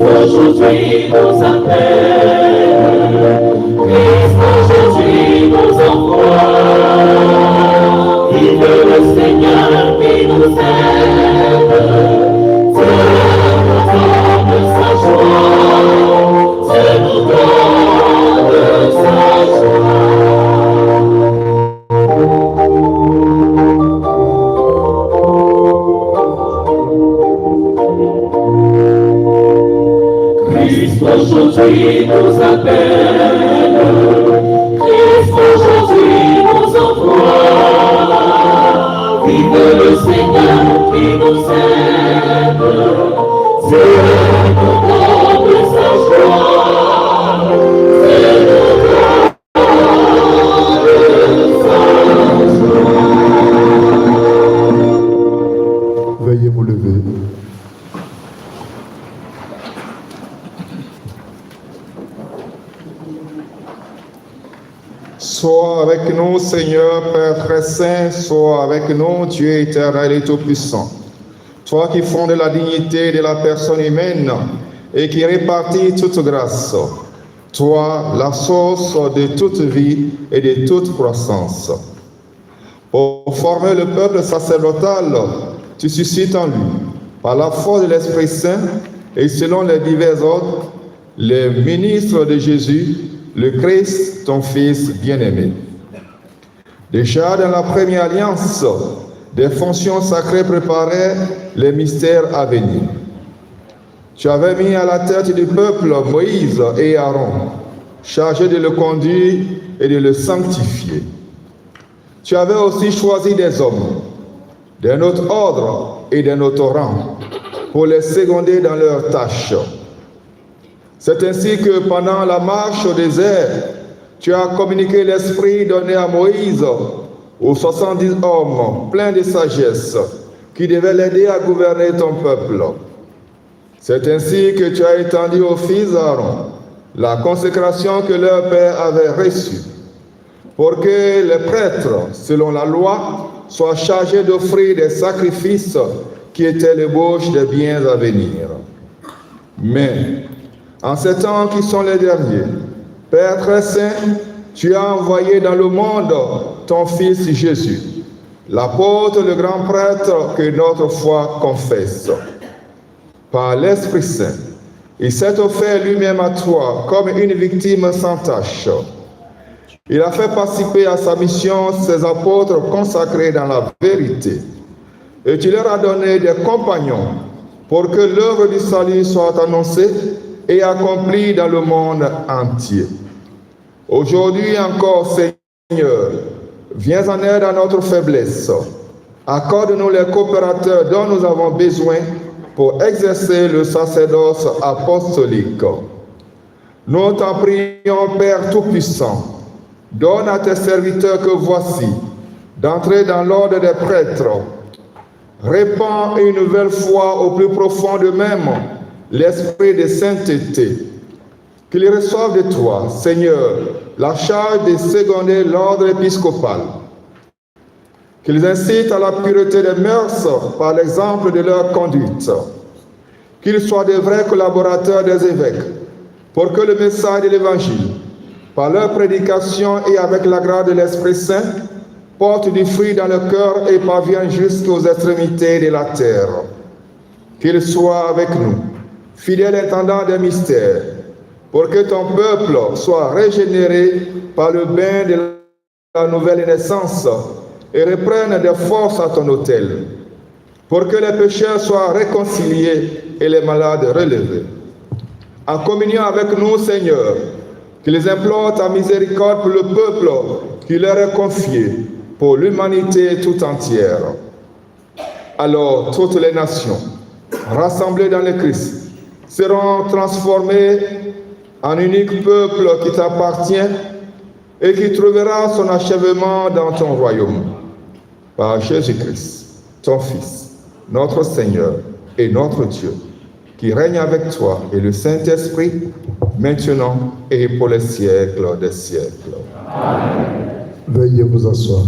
Aujourd'hui nous appelle, Christ aujourd'hui nous envoie, vive le Seigneur qui nous aide, Dieu nous donne sa joie, Dieu nous donne sa joie. Aujourd'hui nous appelle, Christ aujourd'hui nous envoie, vive le Seigneur qui nous aide, Dieu nous donne sa joie, Dieu nous donne sa joie. Veuillez vous lever. Sois avec nous, Seigneur, Père très saint, sois avec nous, Dieu éternel et tout-puissant. Toi qui fondes la dignité de la personne humaine et qui répartis toute grâce. Toi, la source de toute vie et de toute croissance. Pour former le peuple sacerdotal, tu suscites en lui, par la force de l'Esprit Saint et selon les divers ordres, les ministres de Jésus, le Christ, ton Fils bien-aimé. Déjà dans la première alliance, des fonctions sacrées préparaient les mystères à venir. Tu avais mis à la tête du peuple Moïse et Aaron, chargés de le conduire et de le sanctifier. Tu avais aussi choisi des hommes d'un autre ordre et d'un autre rang pour les seconder dans leurs tâches. C'est ainsi que pendant la marche au désert, tu as communiqué l'esprit donné à Moïse aux 70 hommes pleins de sagesse qui devaient l'aider à gouverner ton peuple. C'est ainsi que tu as étendu aux fils d'Aaron la consécration que leur père avait reçue, pour que les prêtres, selon la loi, soient chargés d'offrir des sacrifices qui étaient l'ébauche des biens à venir. Mais, en ces temps qui sont les derniers, Père très saint, tu as envoyé dans le monde ton Fils Jésus, l'apôtre, le grand prêtre que notre foi confesse. Par l'Esprit Saint, il s'est offert lui-même à toi comme une victime sans tache. Il a fait participer à sa mission ses apôtres consacrés dans la vérité. Et tu leur as donné des compagnons pour que l'œuvre du salut soit annoncée et accomplie dans le monde entier. Aujourd'hui encore, Seigneur, viens en aide à notre faiblesse. Accorde-nous les coopérateurs dont nous avons besoin pour exercer le sacerdoce apostolique. Nous t'en prions, Père Tout-Puissant, donne à tes serviteurs que voici d'entrer dans l'ordre des prêtres. Répands une nouvelle fois au plus profond d'eux-mêmes l'esprit de sainteté. Qu'ils reçoivent de toi, Seigneur, la charge de seconder l'ordre épiscopal. Qu'ils incitent à la pureté des mœurs par l'exemple de leur conduite. Qu'ils soient de vrais collaborateurs des évêques, pour que le message de l'Évangile, par leur prédication et avec la grâce de l'Esprit Saint, porte du fruit dans le cœur et parvienne jusqu'aux extrémités de la terre. Qu'ils soient avec nous, fidèle intendant des mystères, pour que ton peuple soit régénéré par le bain de la nouvelle naissance et reprenne des forces à ton autel, pour que les pécheurs soient réconciliés et les malades relevés. En communion avec nous, Seigneur, qu'ils implorent ta miséricorde pour le peuple qui leur est confié, pour l'humanité tout entière. Alors toutes les nations, rassemblées dans le Christ, seront transformés en unique peuple qui t'appartient et qui trouvera son achèvement dans ton royaume. Par Jésus-Christ, ton Fils, notre Seigneur et notre Dieu, qui règne avec toi et le Saint-Esprit, maintenant et pour les siècles des siècles. Amen. Veuillez vous asseoir.